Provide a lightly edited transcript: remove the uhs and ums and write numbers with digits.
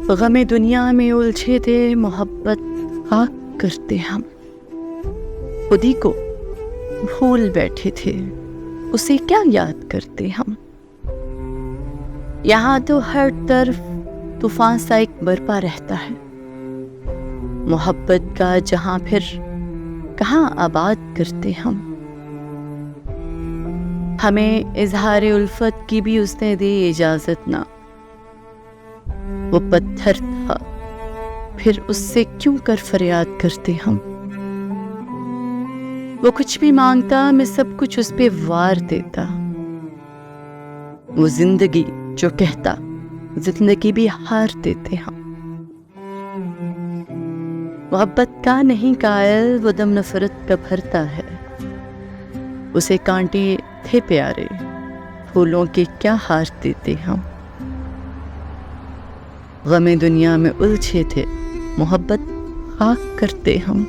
غم دنیا میں الجھے تھے، محبت خاک کرتے ہم، خودی کو بھول بیٹھے تھے، اسے کیا یاد کرتے ہم۔ یہاں تو ہر طرف طوفان سا ایک برپا رہتا ہے، محبت کا جہاں پھر کہاں آباد کرتے ہم۔ ہمیں اظہار الفت کی بھی اس نے دی اجازت نہ، وہ پتھر تھا پھر اس سے کیوں کر فریاد کرتے ہم۔ وہ کچھ بھی مانگتا میں سب کچھ اس پہ وار دیتا، وہ زندگی جو کہتا زندگی بھی ہار دیتے ہم۔ محبت کا نہیں قائل، وہ دم نفرت کا بھرتا ہے، اسے کانٹے تھے پیارے، پھولوں کے کیا ہار دیتے ہم۔ غم دنیا میں الجھے تھے، محبت خاک کرتے ہم۔